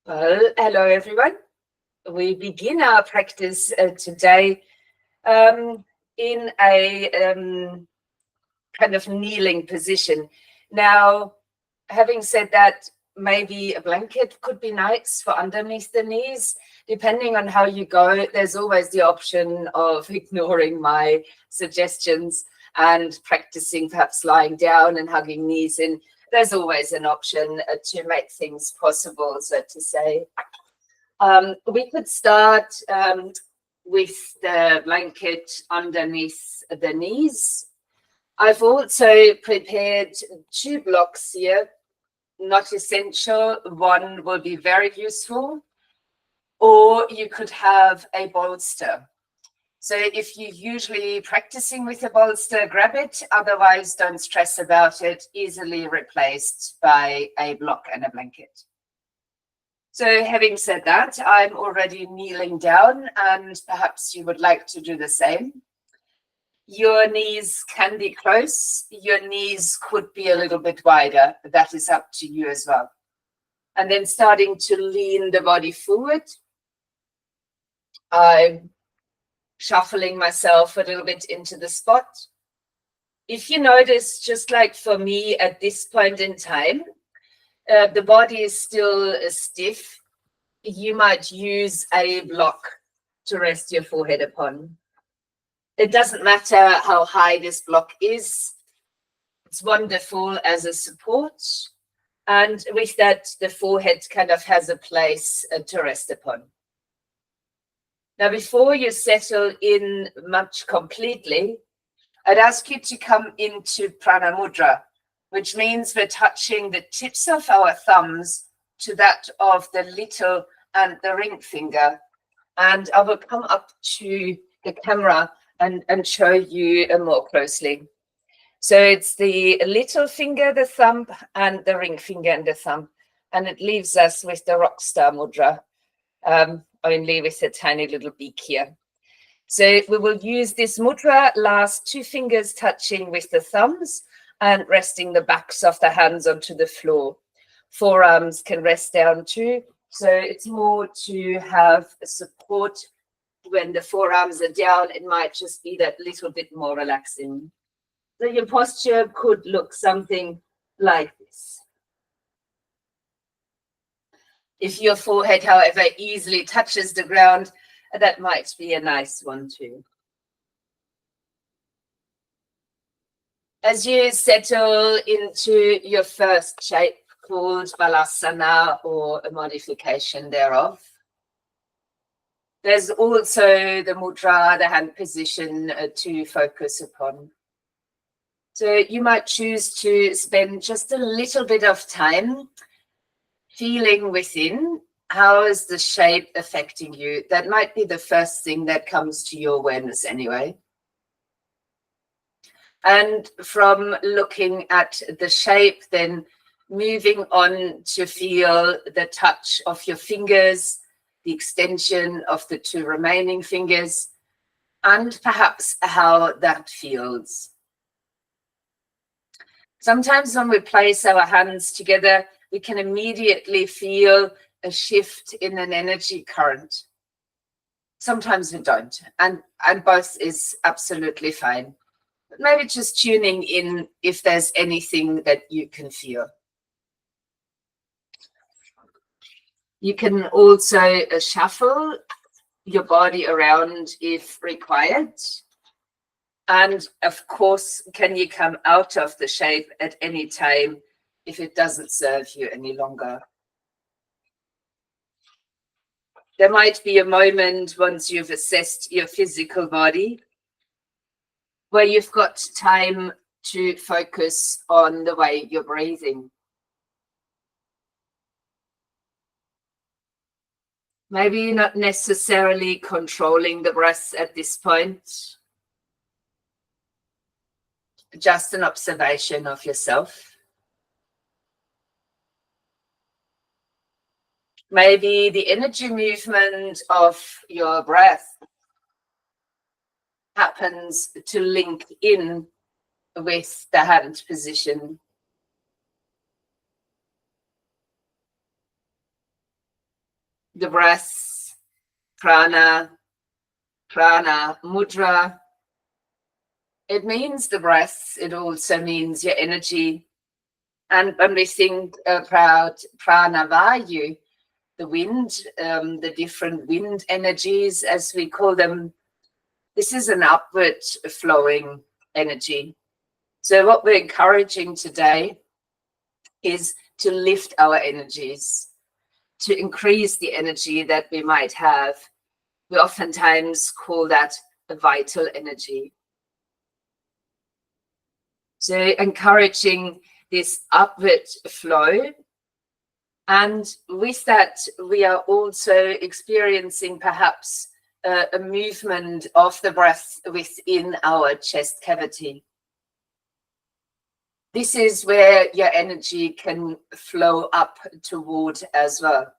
Well, hello everyone. We begin our practice today in a kind of kneeling position. Now, having said that, maybe a blanket could be nice for underneath the knees. Depending on how you go, there's always the option of ignoring my suggestions and practicing perhaps lying down and hugging knees in. There's always an option to make things possible, so to say. We could start with the blanket underneath the knees. I've also prepared 2 blocks here, not essential. One will be very useful, or you could have a bolster. So if you're usually practicing with a bolster, grab it. Otherwise, don't stress about it. Easily replaced by a block and a blanket. So having said that, I'm already kneeling down, and perhaps you would like to do the same. Your knees can be close. Your knees could be a little bit wider. That is up to you as well. And then starting to lean the body forward. I'm shuffling myself a little bit into the spot. If you notice, just like for me at this point in time, the body is still stiff, you might use a block to rest your forehead upon. It doesn't matter how high this block is. It's wonderful as a support. And with that, the forehead kind of has a place to rest upon. Now, before you settle in much completely, I'd ask you to come into Prana Mudra, which means we're touching the tips of our thumbs to that of the little and the ring finger. And I will come up to the camera and show you more closely. So it's the little finger, the thumb, and the ring finger and the thumb. And it leaves us with the rock star mudra, only with a tiny little beak here. So we will use this mudra, last 2 fingers touching with the thumbs and resting the backs of the hands onto the floor. Forearms can rest down too. So it's more to have a support. When the forearms are down, it might just be that little bit more relaxing. So your posture could look something like this. If your forehead, however, easily touches the ground, that might be a nice one too. As you settle into your first shape, called Balasana or a modification thereof, there's also the mudra, the hand position, to focus upon. So you might choose to spend just a little bit of time feeling within. How is the shape affecting you? That might be the first thing that comes to your awareness anyway. And from looking at the shape, then moving on to feel the touch of your fingers, the extension of the 2 remaining fingers, and perhaps how that feels. Sometimes when we place our hands together, we can immediately feel a shift in an energy current. Sometimes we don't, and both is absolutely fine. But maybe just tuning in if there's anything that you can feel. You can also shuffle your body around if required. And of course, can you come out of the shape at any time if it doesn't serve you any longer? There might be a moment once you've assessed your physical body where you've got time to focus on the way you're breathing. Maybe not necessarily controlling the breath at this point. Just an observation of yourself. Maybe the energy movement of your breath happens to link in with the hand position. the breath, prana, mudra. It means the breath. It also means your energy. And when we think about prana vayu, the wind, the different wind energies, as we call them, this is an upward flowing energy. So what we're encouraging today is to lift our energies, to increase the energy that we might have. We oftentimes call that a vital energy. So encouraging this upward flow. And with that, we are also experiencing perhaps a movement of the breath within our chest cavity. This is where your energy can flow up toward as well.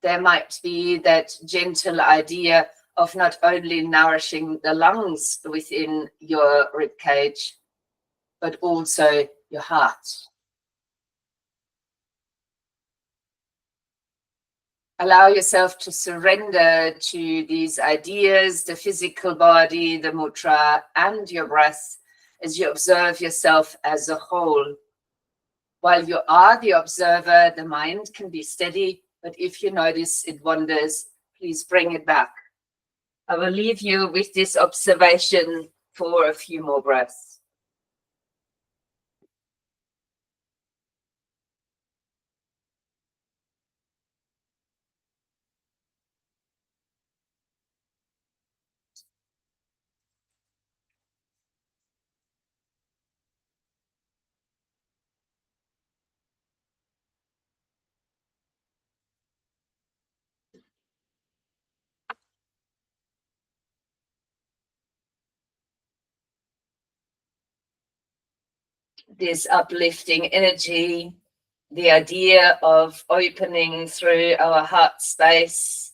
There might be that gentle idea of not only nourishing the lungs within your rib cage, but also your heart. Allow yourself to surrender to these ideas, the physical body, the mudra, and your breath as you observe yourself as a whole. While you are the observer, the mind can be steady, but if you notice it wanders, please bring it back. I will leave you with this observation for a few more breaths. This uplifting energy, the idea of opening through our heart space,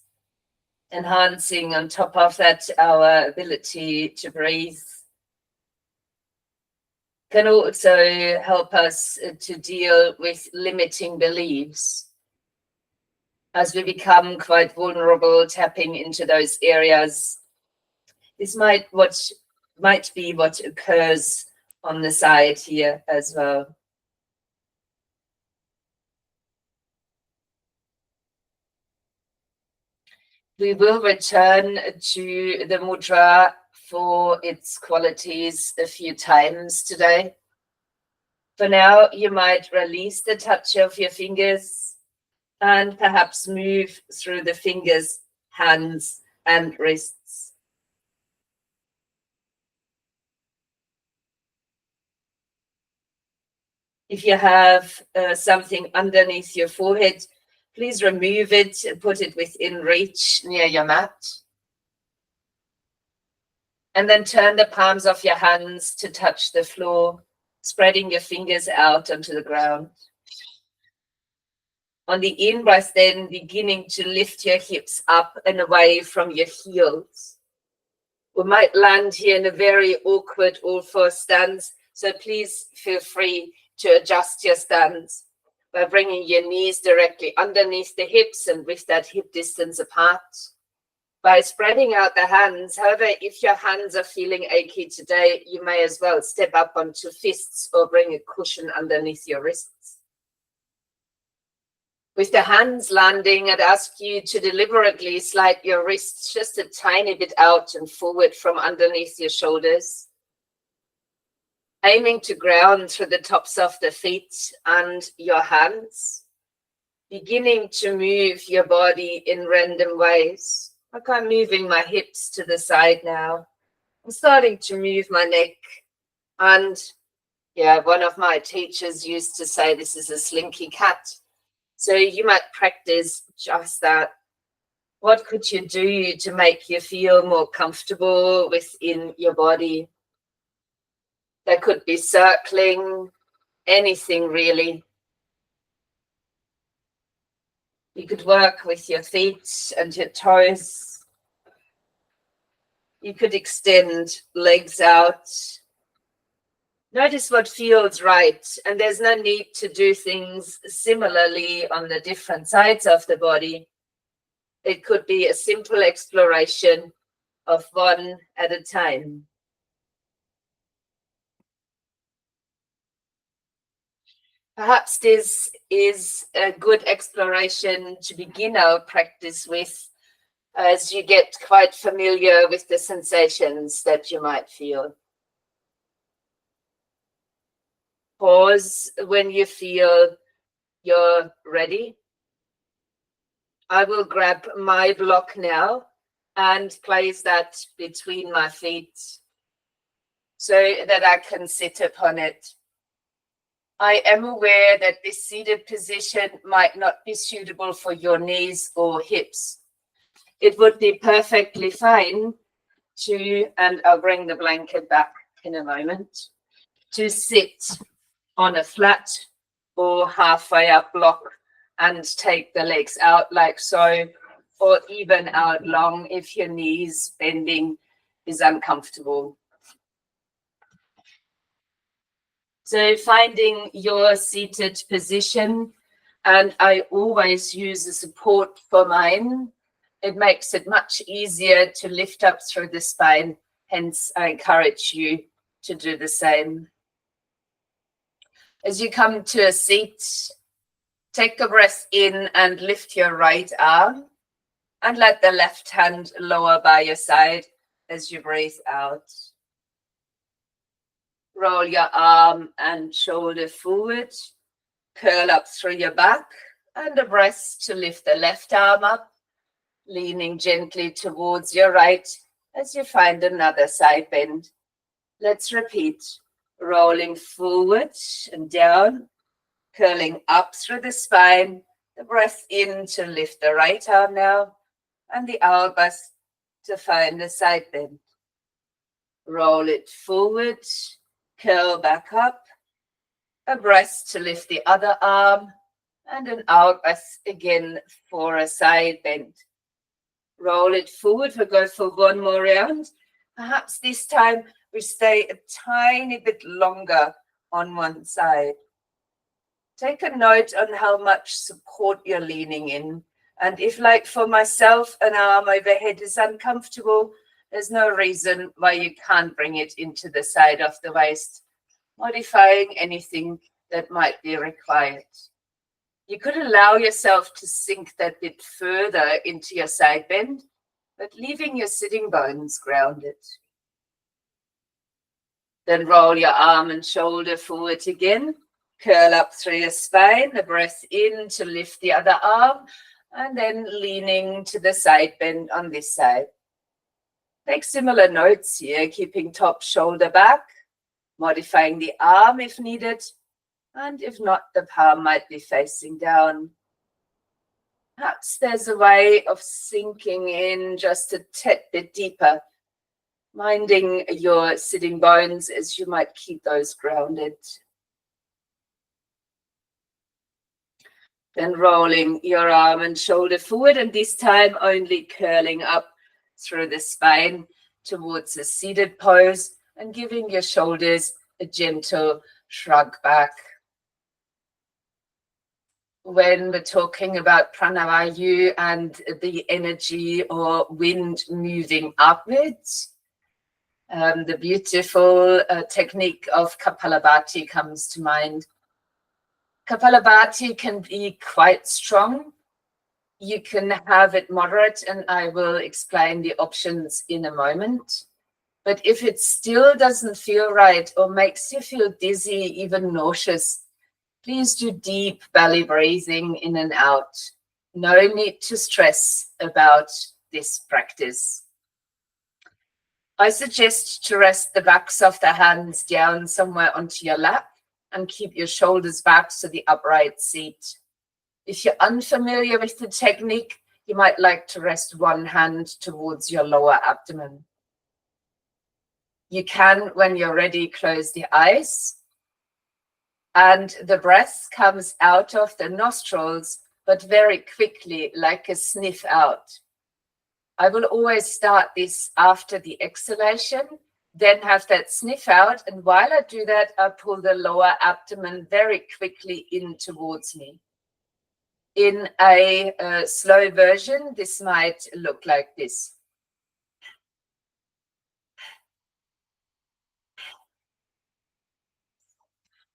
enhancing on top of that our ability to breathe, can also help us to deal with limiting beliefs. As we become quite vulnerable, tapping into those areas, this might be what occurs on the side here as well. We will return to the mudra for its qualities a few times today. For now, you might release the touch of your fingers and perhaps move through the fingers, hands, and wrists. If you have something underneath your forehead, please remove it, put it within reach near your mat. And then turn the palms of your hands to touch the floor, spreading your fingers out onto the ground. On the in-breath, then beginning to lift your hips up and away from your heels. We might land here in a very awkward all-four stance, so please feel free to adjust your stance by bringing your knees directly underneath the hips and with that hip distance apart. By spreading out the hands, however, if your hands are feeling achy today, you may as well step up onto fists or bring a cushion underneath your wrists. With the hands landing, I'd ask you to deliberately slide your wrists just a tiny bit out and forward from underneath your shoulders, aiming to ground through the tops of the feet and your hands, beginning to move your body in random ways. Like I'm moving my hips to the side now. I'm starting to move my neck. And yeah, one of my teachers used to say this is a slinky cat. So you might practice just that. What could you do to make you feel more comfortable within your body? There could be circling, anything really. You could work with your feet and your toes. You could extend legs out. Notice what feels right, and there's no need to do things similarly on the different sides of the body. It could be a simple exploration of one at a time. Perhaps this is a good exploration to begin our practice with, as you get quite familiar with the sensations that you might feel. Pause when you feel you're ready. I will grab my block now and place that between my feet so that I can sit upon it. I am aware that this seated position might not be suitable for your knees or hips. It would be perfectly fine to, and I'll bring the blanket back in a moment, to sit on a flat or halfway up block and take the legs out like so, or even out long if your knees bending is uncomfortable. So finding your seated position, and I always use a support for mine. It makes it much easier to lift up through the spine. Hence, I encourage you to do the same. As you come to a seat, take a breath in and lift your right arm and let the left hand lower by your side as you breathe out. Roll your arm and shoulder forward, curl up through your back, and a breath to lift the left arm up, leaning gently towards your right as you find another side bend. Let's repeat. Rolling forward and down, curling up through the spine, the breath in to lift the right arm now, and the elbows to find the side bend. Roll it forward, curl back up, a breath to lift the other arm, and an out breath again for a side bend. Roll it forward. We'll go for one more round. Perhaps this time we stay a tiny bit longer on one side. Take a note on how much support you're leaning in. And if, like for myself, an arm overhead is uncomfortable, there's no reason why you can't bring it into the side of the waist, modifying anything that might be required. You could allow yourself to sink that bit further into your side bend, but leaving your sitting bones grounded. Then roll your arm and shoulder forward again. Curl up through your spine, the breath in to lift the other arm, and then leaning to the side bend on this side. Take similar notes here, keeping top shoulder back, modifying the arm if needed, and if not, the palm might be facing down. Perhaps there's a way of sinking in just a tad bit deeper, minding your sitting bones as you might keep those grounded. Then rolling your arm and shoulder forward, and this time only curling up through the spine towards a seated pose and giving your shoulders a gentle shrug back. When we're talking about pranavayu and the energy or wind moving upwards, the beautiful technique of Kapalabhati comes to mind. Kapalabhati can be quite strong. You can have it moderate, and I will explain the options in a moment. But if it still doesn't feel right or makes you feel dizzy, even nauseous, please do deep belly breathing in and out. No need to stress about this practice. I suggest to rest the backs of the hands down somewhere onto your lap and keep your shoulders back to the upright seat. If you're unfamiliar with the technique, you might like to rest one hand towards your lower abdomen. You can, when you're ready, close the eyes, and the breath comes out of the nostrils, but very quickly, like a sniff out. I will always start this after the exhalation Then have that sniff out. And while I do that, I pull the lower abdomen very quickly in towards me. In a slow version, this might look like this.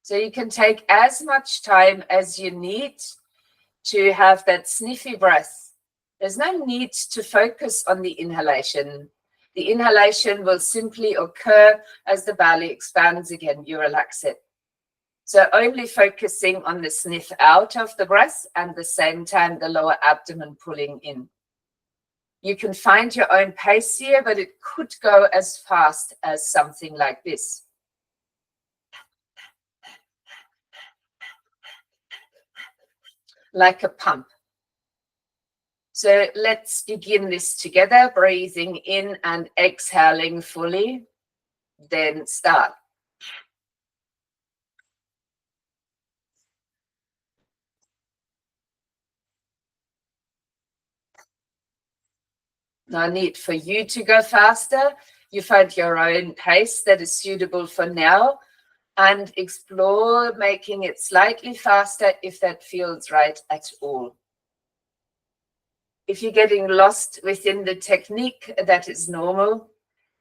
So you can take as much time as you need to have that sniffy breath. There's no need to focus on the inhalation. The inhalation will simply occur as the belly expands again, you relax it. So only focusing on the sniff out of the breath and at the same time the lower abdomen pulling in. You can find your own pace here, but it could go as fast as something like this. Like a pump. So let's begin this together, breathing in and exhaling fully. Then start. No need for you to go faster. You find your own pace that is suitable for now and explore making it slightly faster if that feels right at all. If you're getting lost within the technique, that is normal.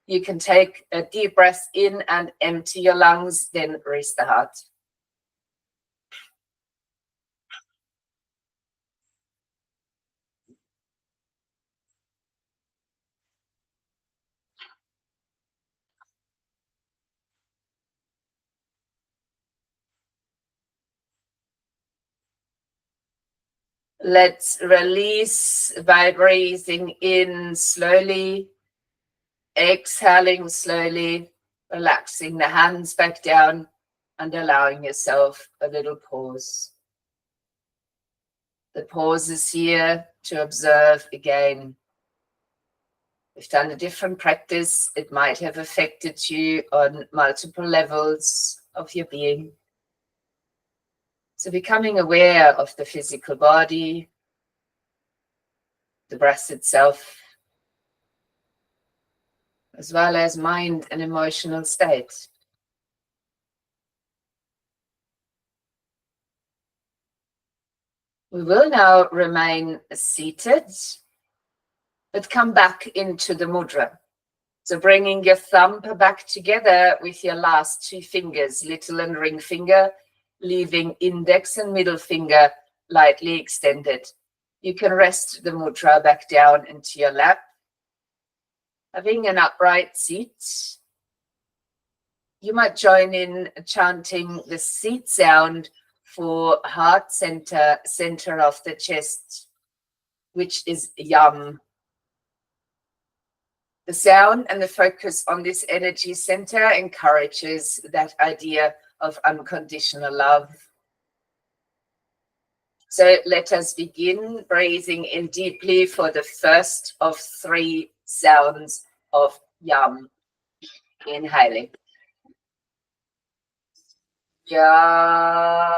You can take a deep breath in and empty your lungs, then restart. Let's release by breathing in slowly, exhaling slowly, relaxing the hands back down and allowing yourself a little pause. The pause is here to observe again. We've done a different practice. It might have affected you on multiple levels of your being. So becoming aware of the physical body, the breath itself, as well as mind and emotional state. We will now remain seated, but come back into the mudra. So bringing your thumb back together with your last two fingers, little and ring finger, leaving index and middle finger lightly extended. You can rest the mudra back down into your lap. Having an upright seat, you might join in chanting the seat sound for heart center, center of the chest, which is yam. The sound and the focus on this energy center encourages that idea of unconditional love. So let us begin breathing in deeply for the first of three sounds of yam. Inhaling. Ya.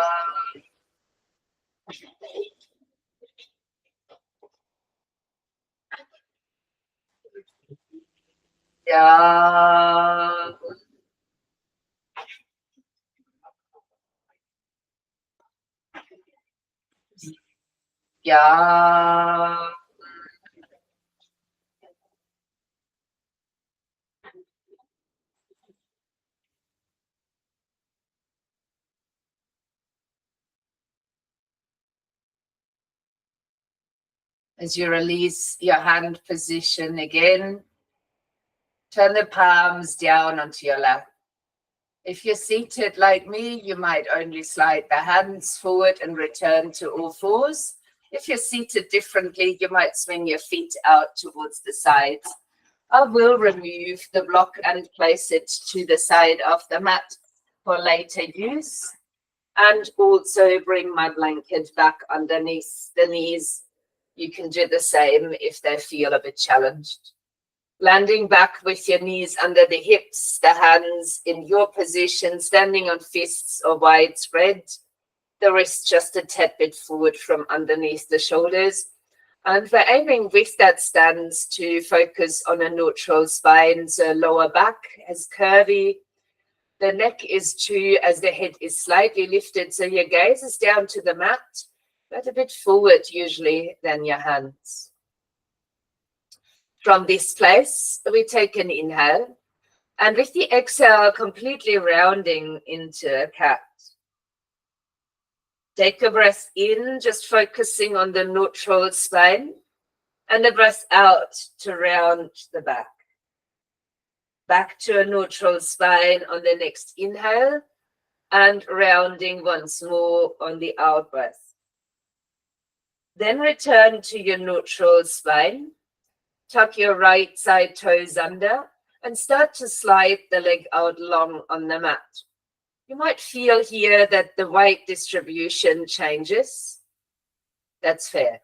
Ya. Ya. As you release your hand position again, turn the palms down onto your lap. If you're seated like me, you might only slide the hands forward and return to all fours. If you're seated differently, you might swing your feet out towards the sides. I will remove the block and place it to the side of the mat for later use. And also bring my blanket back underneath the knees. You can do the same if they feel a bit challenged. Landing back with your knees under the hips, the hands in your position, standing on fists or widespread. The wrists just a tad bit forward from underneath the shoulders. And we're aiming with that stance to focus on a neutral spine, so lower back is curvy. The neck is true as the head is slightly lifted, so your gaze is down to the mat, but a bit forward usually than your hands. From this place, we take an inhale, and with the exhale, completely rounding into a cat. Take a breath in, just focusing on the neutral spine, and a breath out to round the back. Back to a neutral spine on the next inhale, and rounding once more on the out breath. Then return to your neutral spine. Tuck your right side toes under and start to slide the leg out long on the mat. You might feel here that the weight distribution changes. That's fair.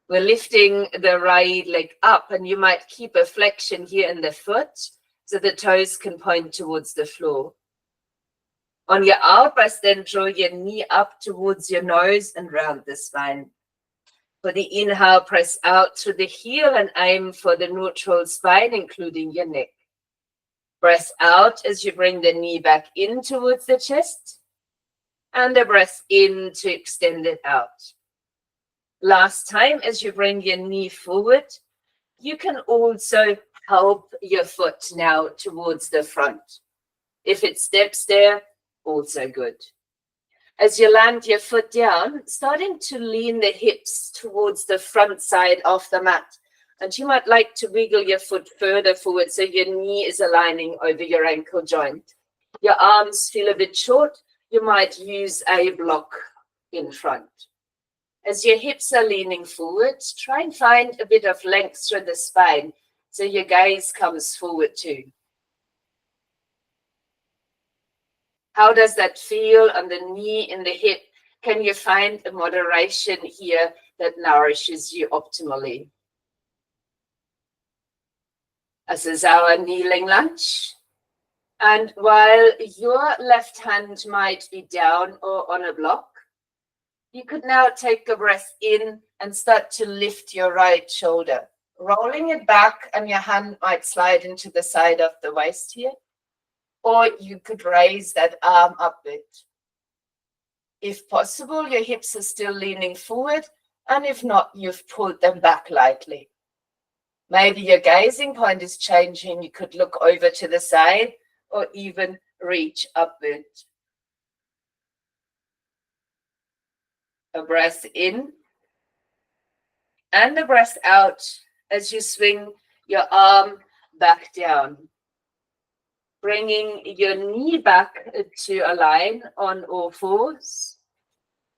We're lifting the right leg up, and you might keep a flexion here in the foot so the toes can point towards the floor. On your out breath, then draw your knee up towards your nose and round the spine. For the inhale, press out through the heel and aim for the neutral spine, including your neck. Breath out as you bring the knee back in towards the chest, and a breath in to extend it out. Last time, as you bring your knee forward, you can also help your foot now towards the front. If it steps there, also good. As you land your foot down, starting to lean the hips towards the front side of the mat. And you might like to wiggle your foot further forward so your knee is aligning over your ankle joint. Your arms feel a bit short. You might use a block in front. As your hips are leaning forward, try and find a bit of length through the spine so your gaze comes forward too. How does that feel on the knee and the hip? Can you find a moderation here that nourishes you optimally? This is our kneeling lunge. And while your left hand might be down or on a block, you could now take a breath in and start to lift your right shoulder, rolling it back, and your hand might slide into the side of the waist here. Or you could raise that arm up a bit. If possible, your hips are still leaning forward, and if not, you've pulled them back lightly. Maybe your gazing point is changing. You could look over to the side or even reach upward. A breath in and a breath out as you swing your arm back down. Bringing your knee back to align on all fours.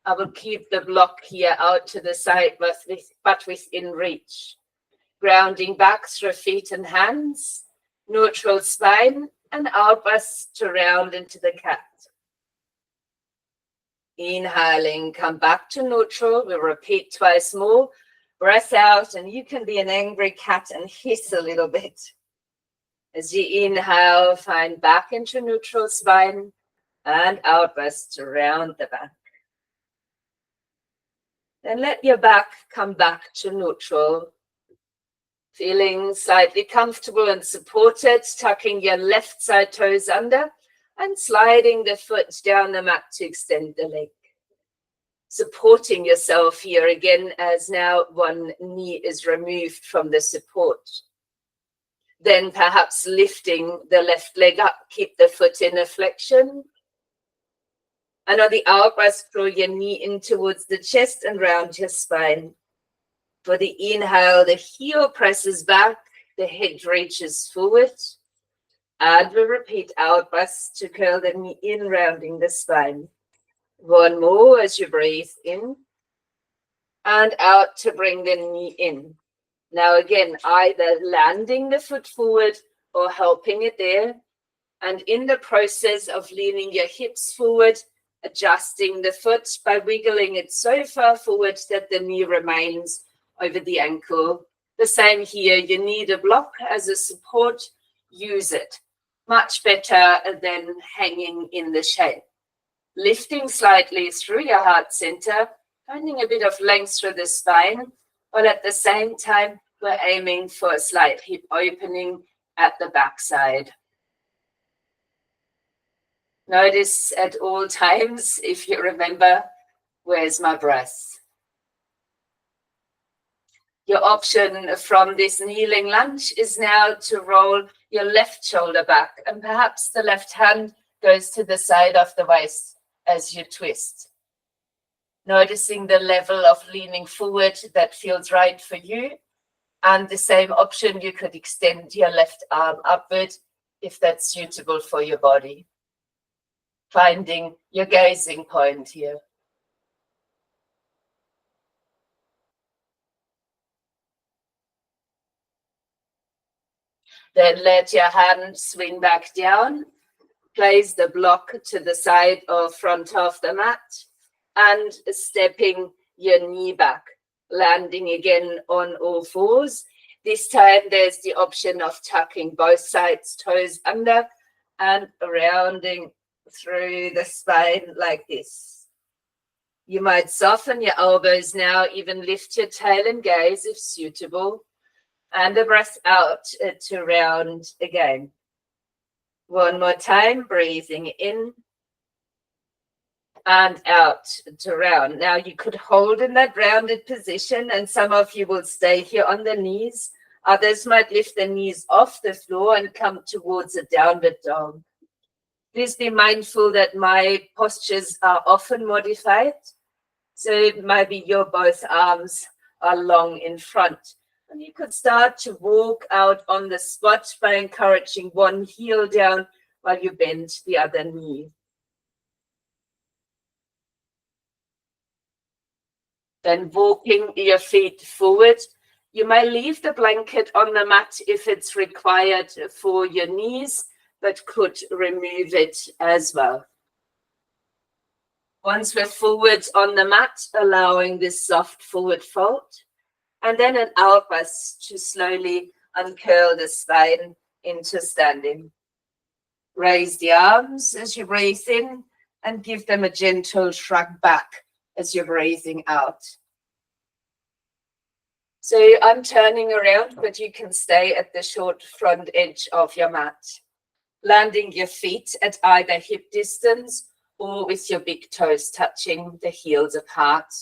I will keep the block here out to the side, but within reach. Grounding back through feet and hands, neutral spine, and out breath to round into the cat. Inhaling, come back to neutral. We'll repeat twice more. Breath out, and you can be an angry cat and hiss a little bit. As you inhale, find back into neutral spine, and out breath to round the back. Then let your back come back to neutral. Feeling slightly comfortable and supported, tucking your left side toes under and sliding the foot down the mat to extend the leg. Supporting yourself here again as now one knee is removed from the support. Then perhaps lifting the left leg up, keep the foot in a flexion. And on the out breath, draw your knee in towards the chest and round your spine. For the inhale, the heel presses back, the head reaches forward. And we repeat out breath to curl the knee in, rounding the spine. One more as you breathe in and out to bring the knee in. Now again, either landing the foot forward or helping it there. And in the process of leaning your hips forward, adjusting the foot by wiggling it so far forward that the knee remains over the ankle. The same here, you need a block as a support, use it. Much better than hanging in the shape. Lifting slightly through your heart center Finding a bit of length through the spine, while at the same time, we're aiming for a slight hip opening at the backside. Notice at all times, if you remember, where's my breath? Your option from this kneeling lunge is now to roll your left shoulder back, and perhaps the left hand goes to the side of the waist as you twist. Noticing the level of leaning forward that feels right for you. And the same option, you could extend your left arm upward if that's suitable for your body. Finding your gazing point here. Then let your hand swing back down. Place the block to the side or front of the mat and stepping your knee back, landing again on all fours. This time there's the option of tucking both sides toes under and rounding through the spine like this. You might soften your elbows now, even lift your tail and gaze if suitable, and a breath out to round again. One more time, breathing in and out to round. Now you could hold in that rounded position, and some of you will stay here on the knees. Others might lift the knees off the floor and come towards a downward dog. Please be mindful that my postures are often modified. So maybe your both arms are long in front. And you could start to walk out on the spot by encouraging one heel down while you bend the other knee. Then walking your feet forward. You may leave the blanket on the mat if it's required for your knees, but could remove it as well. Once we're forward on the mat, allowing this soft forward fold. And then an outburst to slowly uncurl the spine into standing. Raise the arms as you breathe in and give them a gentle shrug back as you're breathing out. So I'm turning around, but you can stay at the short front edge of your mat. Landing your feet at either hip distance or with your big toes touching the heels apart.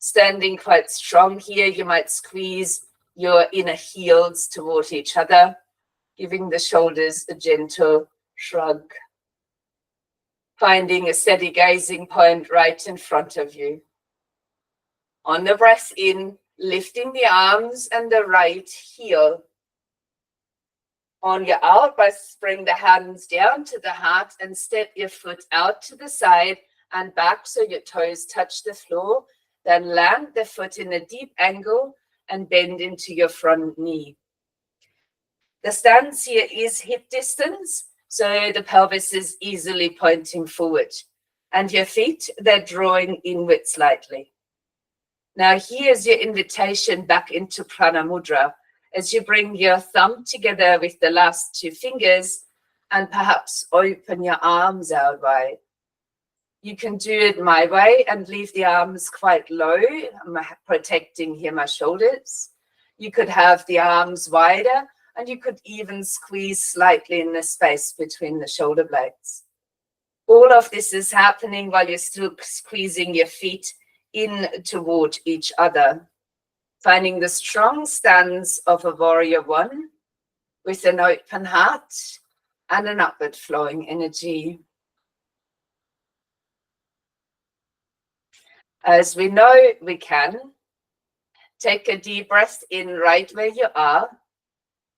Standing quite strong here, you might squeeze your inner heels toward each other, giving the shoulders a gentle shrug. Finding a steady gazing point right in front of you. On the breath in, lifting the arms and the right heel. On your out breath, bring the hands down to the heart and step your foot out to the side and back so your toes touch the floor. Then land the foot in a deep angle and bend into your front knee. The stance here is hip distance, so the pelvis is easily pointing forward. And your feet, they're drawing inward slightly. Now here's your invitation back into Prana Mudra as you bring your thumb together with the last two fingers and perhaps open your arms out wide. You can do it my way and leave the arms quite low, protecting here my shoulders. You could have the arms wider and you could even squeeze slightly in the space between the shoulder blades. All of this is happening while you're still squeezing your feet in toward each other. Finding the strong stance of a warrior one with an open heart and an upward flowing energy. As we know we can, take a deep breath in right where you are.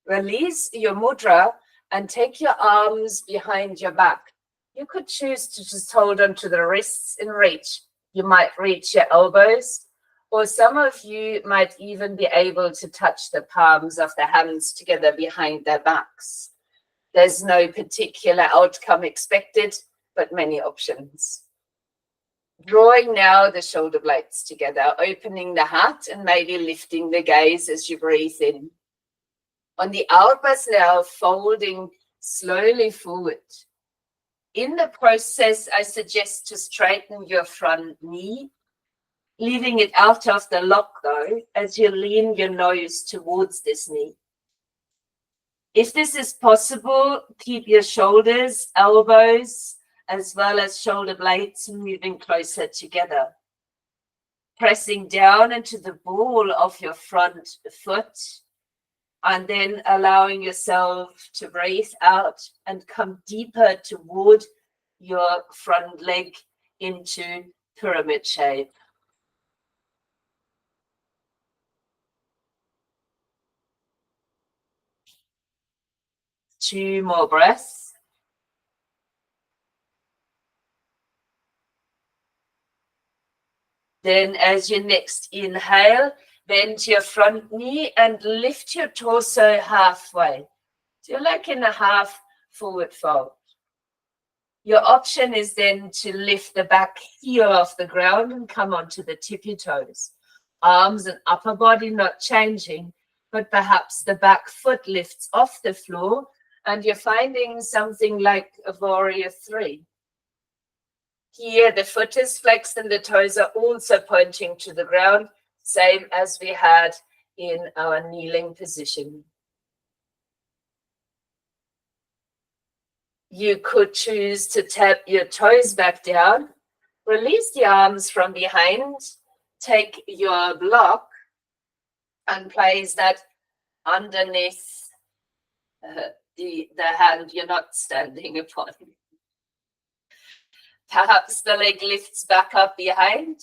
Release your mudra and take your arms behind your back. You could choose to just hold onto the wrists in reach. You might reach your elbows, or some of you might even be able to touch the palms of the hands together behind their backs. There's no particular outcome expected, but many options. Drawing now the shoulder blades together, opening the heart and maybe lifting the gaze as you breathe in. On the out breath now, folding slowly forward. In the process, I suggest to straighten your front knee leaving it out of the lock though, as you lean your nose towards this knee. If this is possible, keep your shoulders, elbows, as well as shoulder blades moving closer together. Pressing down into the ball of your front foot, and then allowing yourself to breathe out and come deeper toward your front leg into pyramid shape. Two more breaths. Then as you next inhale, bend your front knee and lift your torso halfway. So you're like in a half forward fold. Your option is then to lift the back heel off the ground and come onto the tippy toes. Arms and upper body not changing, but perhaps the back foot lifts off the floor and you're finding something like a warrior 3. Here, the foot is flexed and the toes are also pointing to the ground, same as we had in our kneeling position. You could choose to tap your toes back down, release the arms from behind, take your block and place that underneath the hand you're not standing upon. Perhaps the leg lifts back up behind,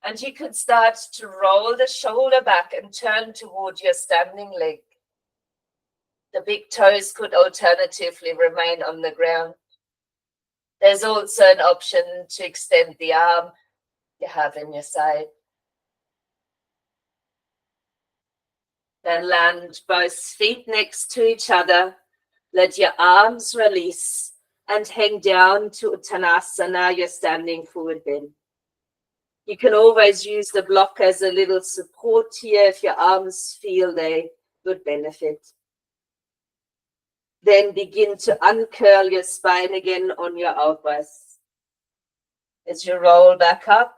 and you could start to roll the shoulder back and turn toward your standing leg. The big toes could alternatively remain on the ground. There's also an option to extend the arm you have in your side. Then land both feet next to each other. Let your arms release and hang down to Uttanasana, your standing forward bend. You can always use the block as a little support here if your arms feel they would benefit. Then begin to uncurl your spine again on your out-breath. As you roll back up,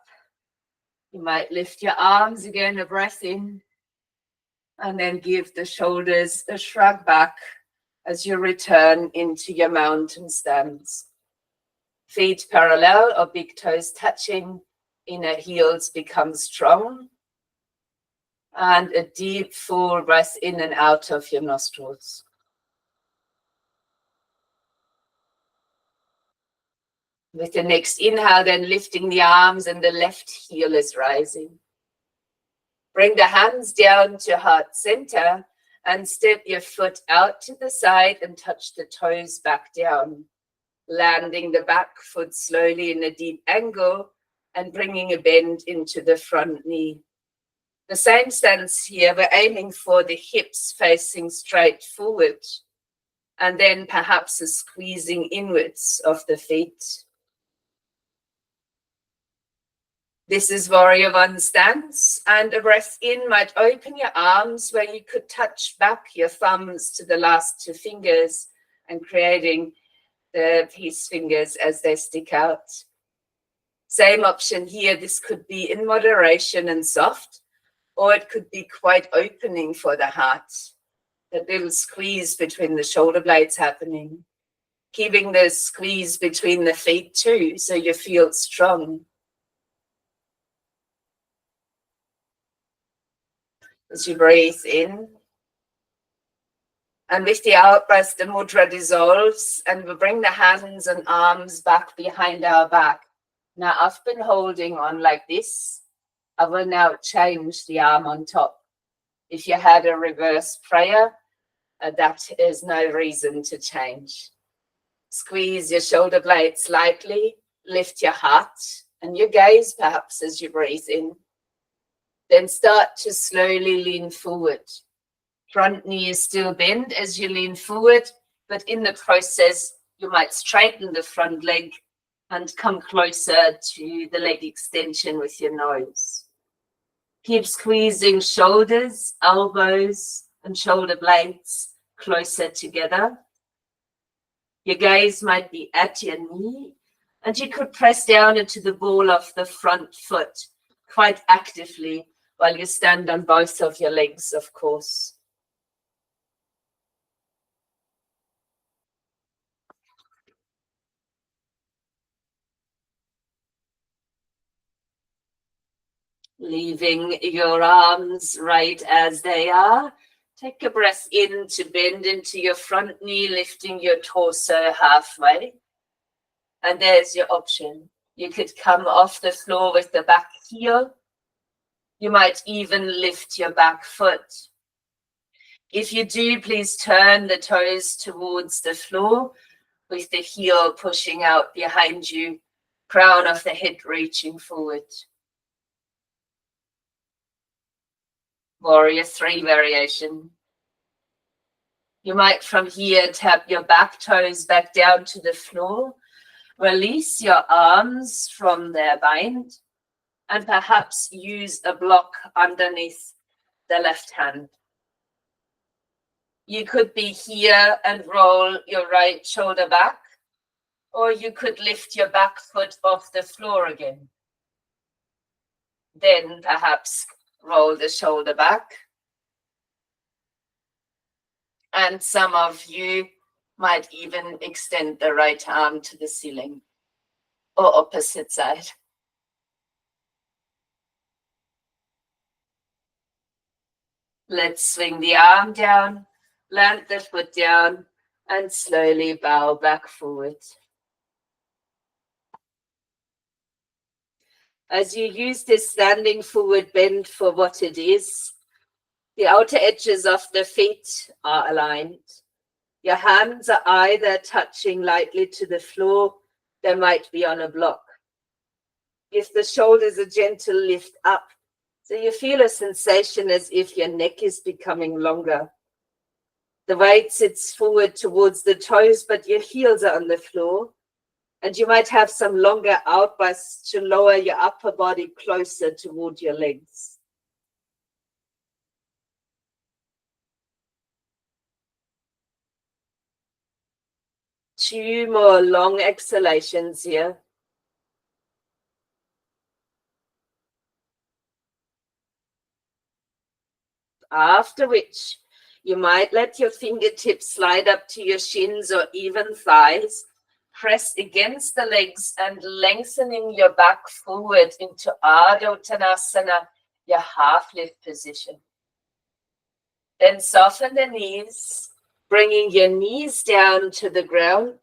you might lift your arms again, a breath in, and then give the shoulders a shrug back as you return into your mountain stance. Feet parallel or big toes touching, inner heels become strong. And a deep full breath in and out of your nostrils. With the next inhale, then lifting the arms and the left heel is rising. Bring the hands down to heart center and step your foot out to the side and touch the toes back down. Landing the back foot slowly in a deep angle and bringing a bend into the front knee. The same stance here, we're aiming for the hips facing straight forward and then perhaps a squeezing inwards of the feet. This is Warrior One stance, and a breath in might open your arms where you could touch back your thumbs to the last 2 fingers and creating the peace fingers as they stick out. Same option here, this could be in moderation and soft, or it could be quite opening for the heart. That little squeeze between the shoulder blades happening. Keeping the squeeze between the feet too, so you feel strong. As you breathe in, and with the out breath, the mudra dissolves, and we bring the hands and arms back behind our back. Now, I've been holding on like this. I will now change the arm on top. If you had a reverse prayer, that is no reason to change. Squeeze your shoulder blades slightly, lift your heart and your gaze perhaps as you breathe in. Then start to slowly lean forward. Front knee is still bent as you lean forward, but in the process, you might straighten the front leg and come closer to the leg extension with your nose. Keep squeezing shoulders, elbows, and shoulder blades closer together. Your gaze might be at your knee, and you could press down into the ball of the front foot quite actively while you stand on both of your legs, of course. Leaving your arms right as they are. Take a breath in to bend into your front knee, lifting your torso halfway. And there's your option. You could come off the floor with the back heel. You might even lift your back foot. If you do, please turn the toes towards the floor with the heel pushing out behind you, crown of the head reaching forward. Warrior 3 variation. You might from here tap your back toes back down to the floor, release your arms from their bind, and perhaps use a block underneath the left hand. You could be here and roll your right shoulder back, or you could lift your back foot off the floor again. Then perhaps roll the shoulder back. And some of you might even extend the right arm to the ceiling or opposite side. Let's swing the arm down, land the foot down, and slowly bow back forward. As you use this standing forward bend for what it is, the outer edges of the feet are aligned. Your hands are either touching lightly to the floor, they might be on a block. If the shoulders, a gentle lift up, so you feel a sensation as if your neck is becoming longer. The weight sits forward towards the toes, but your heels are on the floor. And you might have some longer outbursts to lower your upper body closer toward your legs. Two more long exhalations here. After which, you might let your fingertips slide up to your shins or even thighs. Press against the legs and lengthening your back forward into Ardha Uttanasana, your half lift position. Then soften the knees, bringing your knees down to the ground.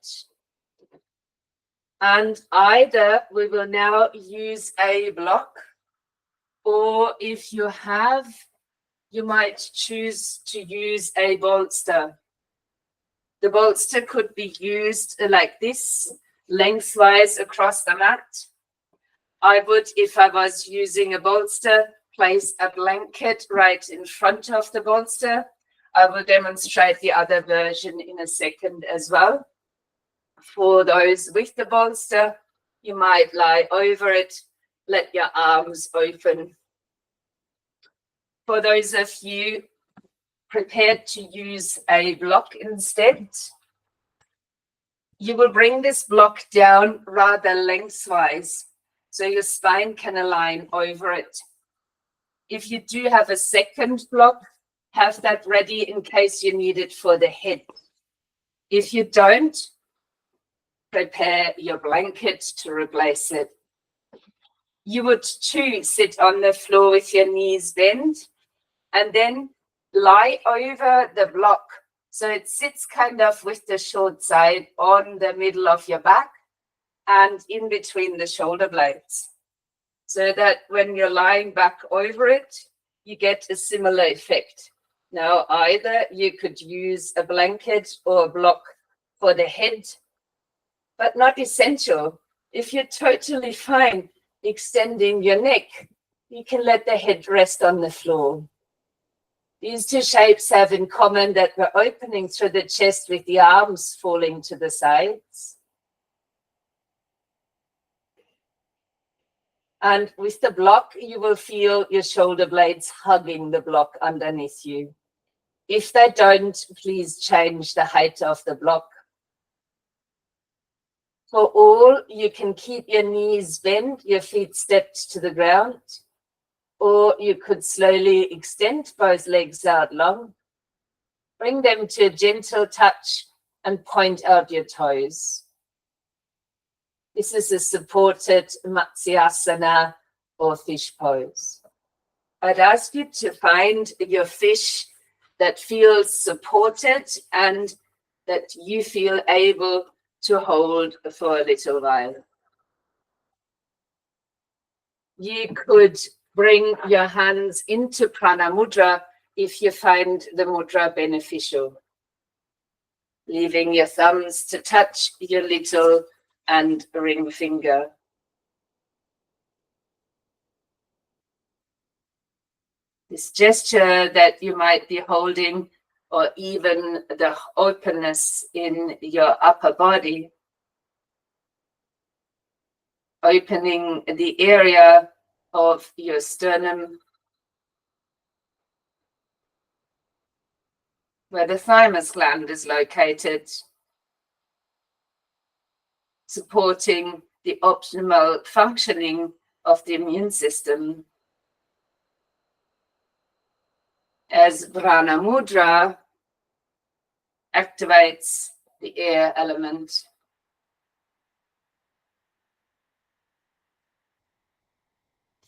And either we will now use a block, or if you have, you might choose to use a bolster. The bolster could be used like this, lengthwise across the mat. I would, if I was using a bolster, place a blanket right in front of the bolster. I will demonstrate the other version in a second as well. For those with the bolster, you might lie over it, let your arms open. For those of you prepared to use a block instead, you will bring this block down rather lengthwise, so your spine can align over it. If you do have a second block, have that ready in case you need it for the head. If you don't, prepare your blanket to replace it. You would too sit on the floor with your knees bent and then lie over the block. So it sits kind of with the short side on the middle of your back and in between the shoulder blades. So that when you're lying back over it, you get a similar effect. Now, either you could use a blanket or a block for the head, but not essential. If you're totally fine extending your neck, you can let the head rest on the floor. These two shapes have in common that we're opening through the chest with the arms falling to the sides. And with the block, you will feel your shoulder blades hugging the block underneath you. If they don't, please change the height of the block. For all, you can keep your knees bent, your feet stepped to the ground. Or you could slowly extend both legs out long. Bring them to a gentle touch and point out your toes. This is a supported Matsyasana or fish pose. I'd ask you to find your fish that feels supported and that you feel able to hold for a little while. You could bring your hands into Prana Mudra if you find the mudra beneficial, leaving your thumbs to touch your little and ring finger. This gesture that you might be holding, or even the openness in your upper body, opening the area of your sternum, where the thymus gland is located, supporting the optimal functioning of the immune system. As Prana Mudra activates the air element.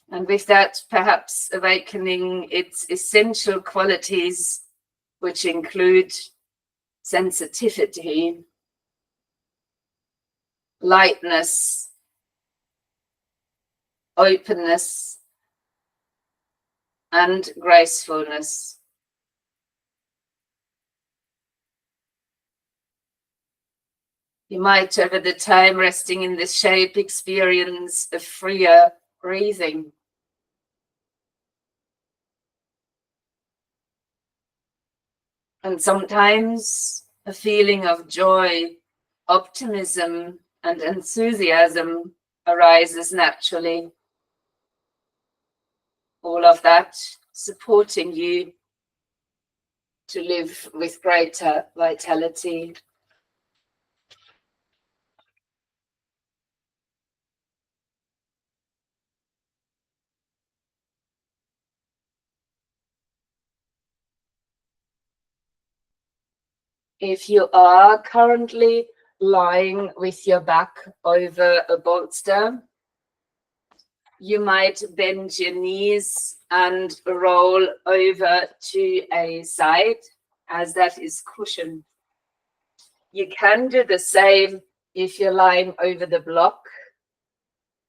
And with that, perhaps awakening its essential qualities, which include sensitivity, lightness, openness, and gracefulness. You might, over the time resting in this shape, experience a freer breathing. And sometimes a feeling of joy, optimism, and enthusiasm arises naturally. All of that supporting you to live with greater vitality. If you are currently lying with your back over a bolster, you might bend your knees and roll over to a side, as that is cushion. You can do the same if you're lying over the block,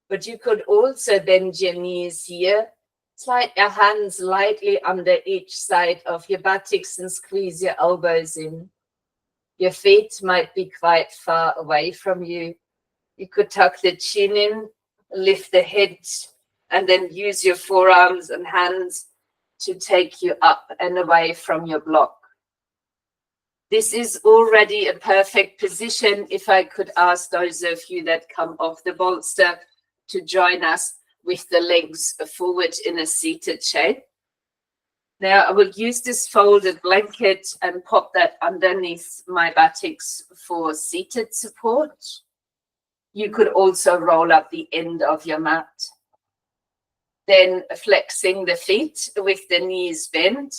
but you could also bend your knees here, slide your hands lightly under each side of your buttocks and squeeze your elbows in. Your feet might be quite far away from you. You could tuck the chin in, lift the head, and then use your forearms and hands to take you up and away from your block. This is already a perfect position. If I could ask those of you that come off the bolster to join us with the legs forward in a seated shape. Now I will use this folded blanket and pop that underneath my buttocks for seated support. You could also roll up the end of your mat. Then flexing the feet with the knees bent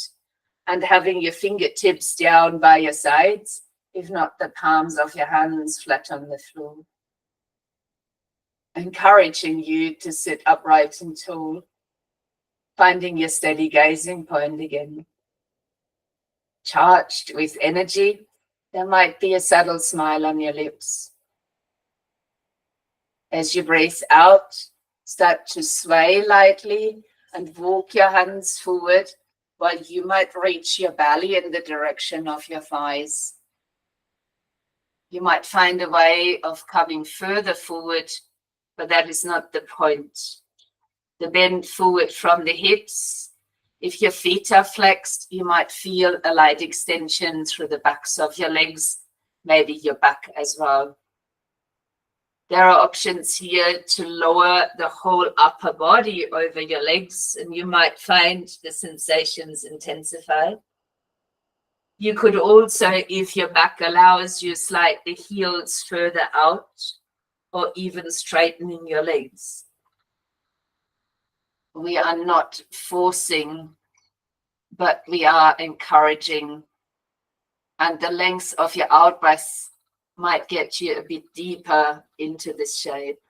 and having your fingertips down by your sides, if not the palms of your hands flat on the floor. Encouraging you to sit upright and tall, finding your steady gazing point again. Charged with energy, there might be a subtle smile on your lips. As you breathe out, start to sway lightly and walk your hands forward while you might reach your belly in the direction of your thighs. You might find a way of coming further forward, but that is not the point. The bend forward from the hips. If your feet are flexed, you might feel a light extension through the backs of your legs, maybe your back as well. There are options here to lower the whole upper body over your legs, and you might find the sensations intensify. You could also, if your back allows you, slide the heels further out or even straightening your legs. We are not forcing, but we are encouraging. And the length of your out breaths might get you a bit deeper into this shape.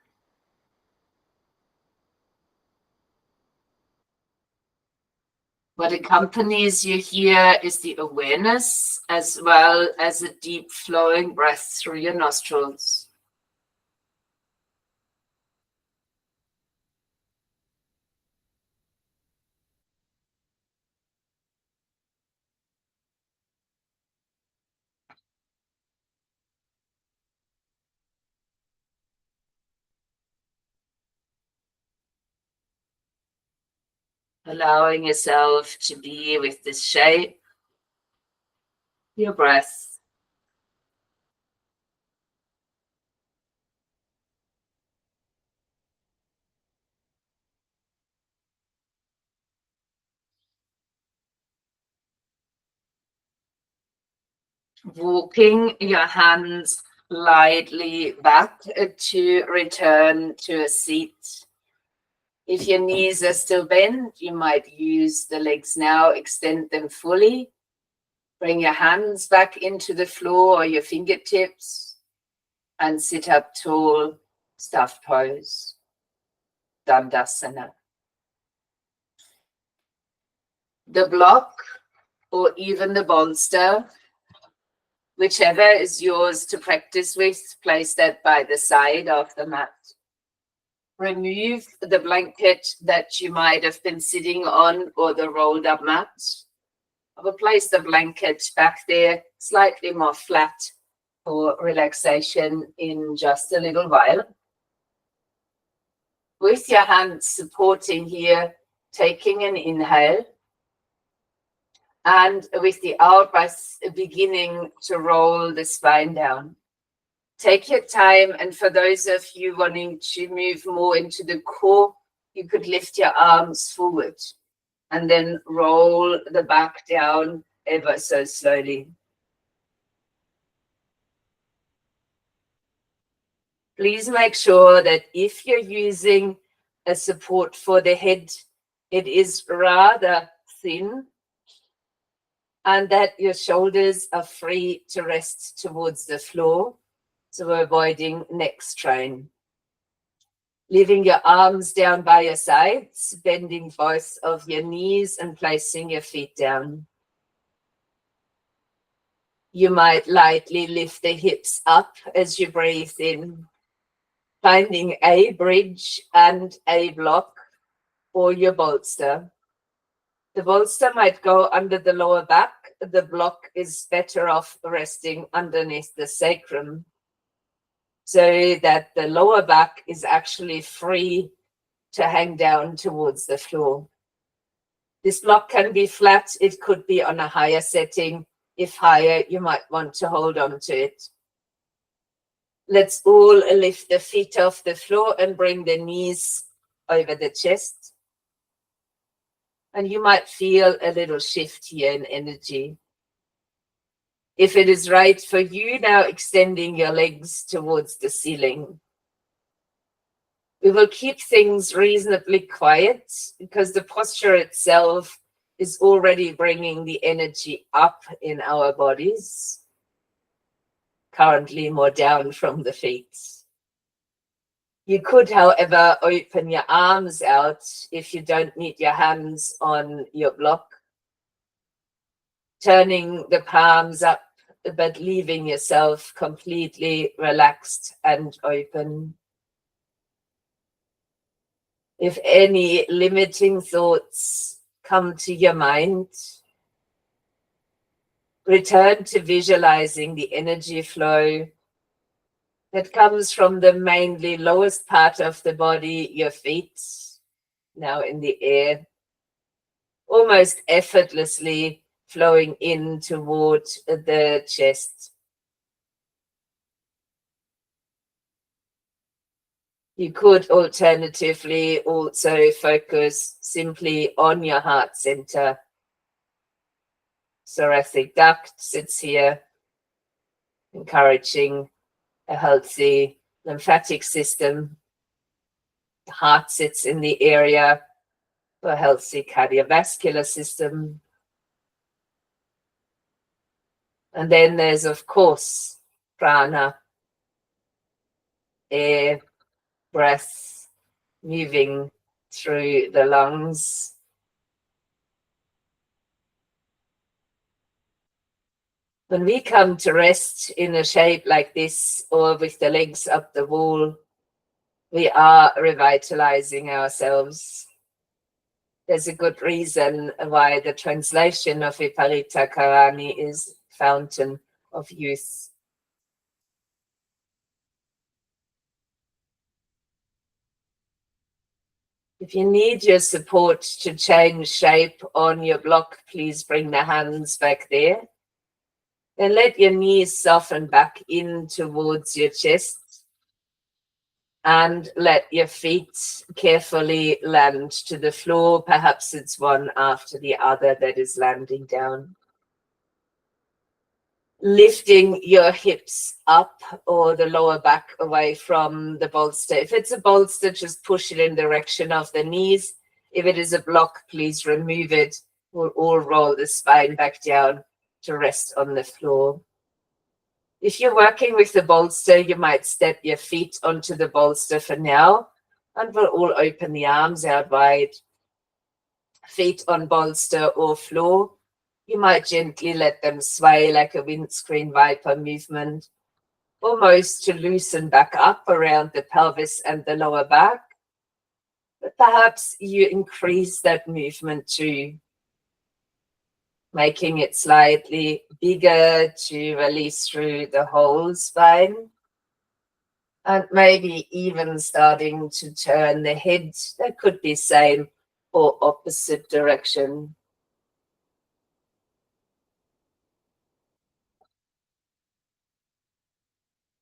What accompanies you here is the awareness as well as a deep flowing breath through your nostrils. Allowing yourself to be with this shape, your breath. Walking your hands lightly back to return to a seat. If your knees are still bent, you might use the legs now, extend them fully. Bring your hands back into the floor or your fingertips and sit up tall, stuffed pose, Dandasana. The block or even the bolster, whichever is yours to practice with, place that by the side of the mat. Remove the blanket that you might have been sitting on or the rolled up mat. I will place the blanket back there, slightly more flat for relaxation in just a little while. With your hands supporting here, taking an inhale, and with the out breath beginning to roll the spine down. Take your time, and for those of you wanting to move more into the core, you could lift your arms forward and then roll the back down ever so slowly. Please make sure that if you're using a support for the head, it is rather thin and that your shoulders are free to rest towards the floor, so avoiding neck strain. Leaving your arms down by your sides, bending both of your knees and placing your feet down. You might lightly lift the hips up as you breathe in, finding a bridge and a block or your bolster. The bolster might go under the lower back. The block is better off resting underneath the sacrum so that the lower back is actually free to hang down towards the floor. This block can be flat. It could be on a higher setting. If higher, you might want to hold on to it. Let's all lift the feet off the floor and bring the knees over the chest. And you might feel a little shift here in energy. If it is right for you, now extending your legs towards the ceiling. We will keep things reasonably quiet because the posture itself is already bringing the energy up in our bodies, currently more down from the feet. You could, however, open your arms out if you don't need your hands on your block, turning the palms up, but leaving yourself completely relaxed and open. If any limiting thoughts come to your mind, return to visualizing the energy flow that comes from the mainly lowest part of the body, your feet, now in the air, almost effortlessly flowing in toward the chest. You could alternatively also focus simply on your heart center. Thoracic duct sits here, encouraging a healthy lymphatic system. The heart sits in the area for a healthy cardiovascular system. And then there's, of course, prana, air, breath, moving through the lungs. When we come to rest in a shape like this, or with the legs up the wall, we are revitalizing ourselves. There's a good reason why the translation of Viparita Karani is fountain of youth. If you need your support to change shape on your block, please bring the hands back there. Then let your knees soften back in towards your chest. And let your feet carefully land to the floor. Perhaps it's one after the other that is landing down. Lifting your hips up or the lower back away from the bolster. If it's a bolster, just push it in the direction of the knees. If it is a block, please remove it. We'll all roll the spine back down to rest on the floor. If you're working with the bolster, you might step your feet onto the bolster for now, and we'll all open the arms out wide. Feet on bolster or floor. You might gently let them sway like a windscreen wiper movement, almost to loosen back up around the pelvis and the lower back. But perhaps you increase that movement too, making it slightly bigger to release through the whole spine. And maybe even starting to turn the head. That could be same or opposite direction.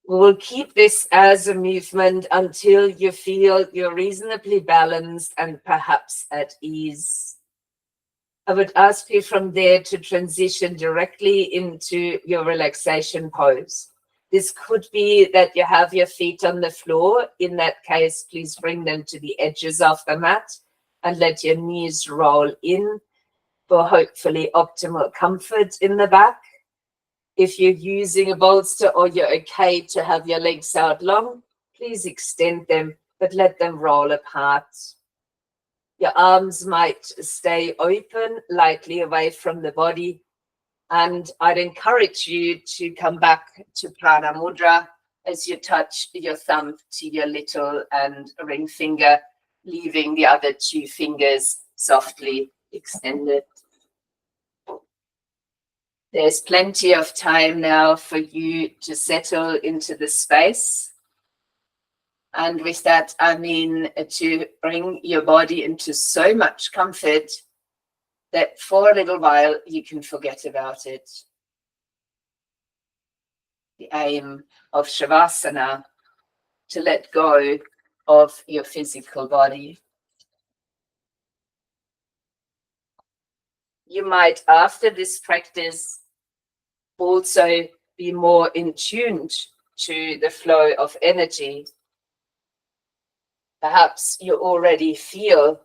We will keep this as a movement until you feel you're reasonably balanced and perhaps at ease. I would ask you from there to transition directly into your relaxation pose. This could be that you have your feet on the floor. In that case, please bring them to the edges of the mat and let your knees roll in for hopefully optimal comfort in the back. If you're using a bolster or you're okay to have your legs out long, please extend them, but let them roll apart. Your arms might stay open, lightly away from the body. And I'd encourage you to come back to Prana Mudra as you touch your thumb to your little and ring finger, leaving the other two fingers softly extended. There's plenty of time now for you to settle into the space. And with that, I mean to bring your body into so much comfort that for a little while you can forget about it. The aim of Shavasana, to let go of your physical body. You might, after this practice, also be more in tune to the flow of energy. Perhaps you already feel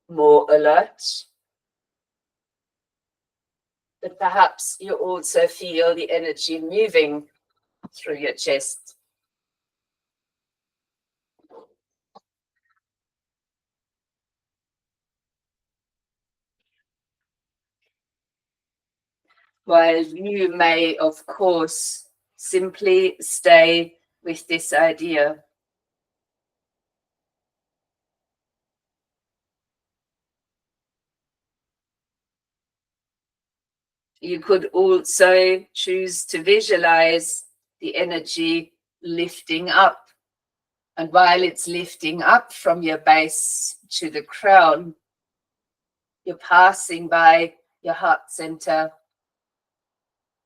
more alert, but perhaps you also feel the energy moving through your chest. While you may, of course, simply stay with this idea. You could also choose to visualize the energy lifting up. And while it's lifting up from your base to the crown, you're passing by your heart center,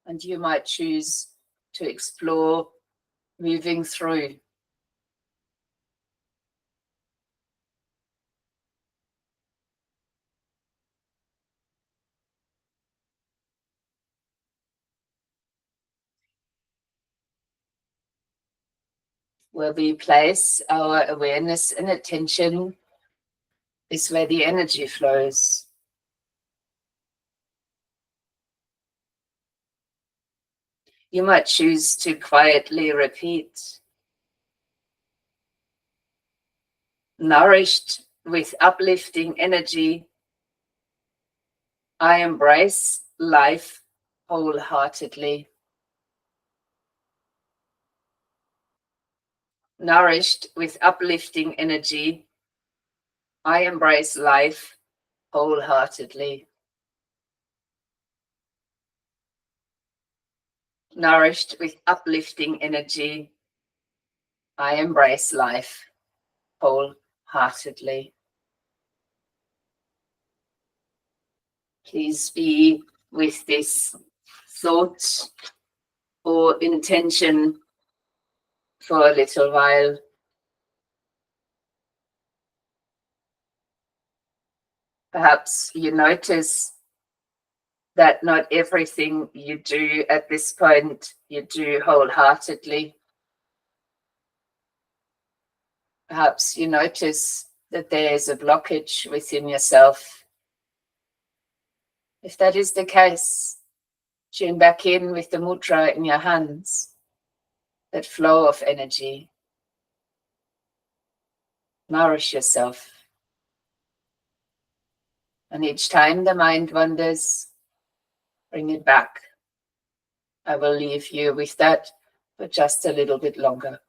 and you might choose to explore moving through. Where we place our awareness and attention is where the energy flows. You might choose to quietly repeat, nourished with uplifting energy, I embrace life wholeheartedly. Nourished with uplifting energy, I embrace life wholeheartedly. Nourished with uplifting energy, I embrace life wholeheartedly. Please be with this thought or intention for a little while. Perhaps you notice that not everything you do at this point you do wholeheartedly. Perhaps you notice that there's a blockage within yourself. If that is the case, tune back in with the mudra in your hands, that flow of energy. Nourish yourself. And each time the mind wanders, bring it back. I will leave you with that for just a little bit longer.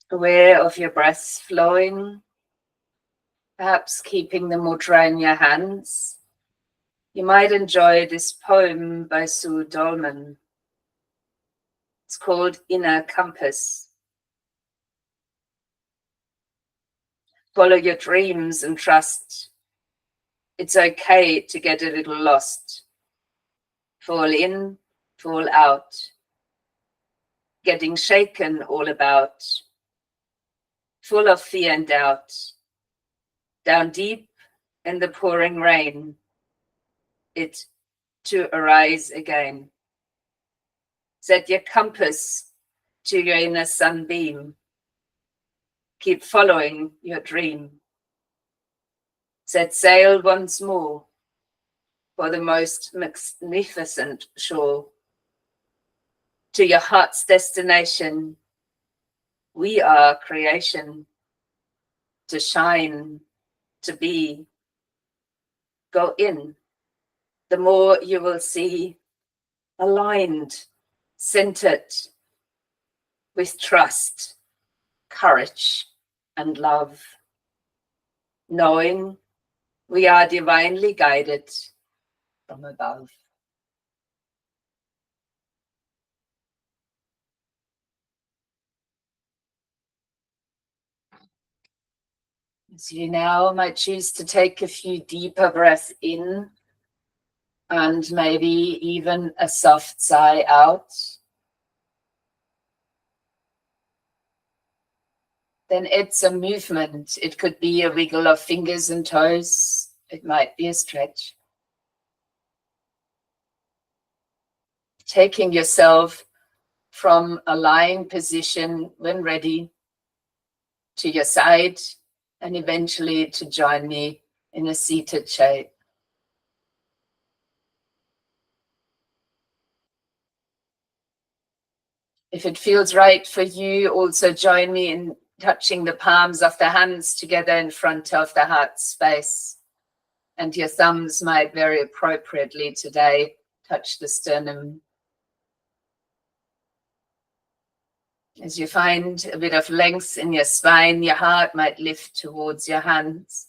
Aware of your breath flowing, perhaps keeping the mudra in your hands. You might enjoy this poem by Sue Dolman. It's called Inner Compass. Follow your dreams and trust. It's okay to get a little lost. Fall in, fall out. Getting shaken all about. Full of fear and doubt. Down deep in the pouring rain. It to arise again. Set your compass to your inner sunbeam. Keep following your dream. Set sail once more for the most magnificent shore. To your heart's destination, we are creation. To shine, to be. Go in. The more you will see, aligned, centered, with trust, courage, and love. Knowing we are divinely guided from above. So you now might choose to take a few deeper breaths in and maybe even a soft sigh out. Then add some movement. It could be a wiggle of fingers and toes. It might be a stretch. Taking yourself from a lying position when ready to your side and eventually to join me in a seated shape. If it feels right for you, also join me in touching the palms of the hands together in front of the heart space. And your thumbs might very appropriately today touch the sternum. As you find a bit of length in your spine, your heart might lift towards your hands.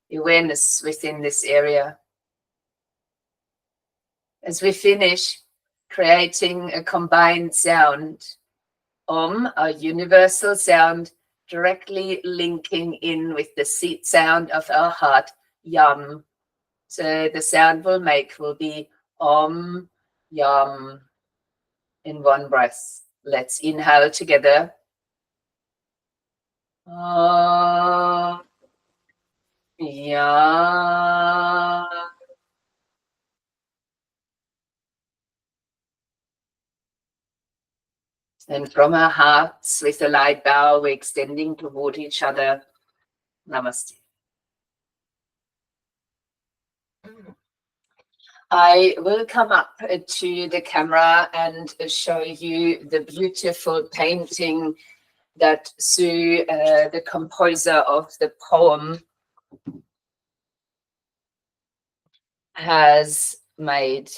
The awareness within this area. As we finish creating a combined sound, Om, our universal sound, directly linking in with the seat sound of our heart, Yam. So the sound we'll make will be Om, Yam, in one breath. Let's inhale together. Om, Yam. And from our hearts, with a light bow, we're extending toward each other. Namaste. I will come up to the camera and show you the beautiful painting that Sue, the composer of the poem, has made.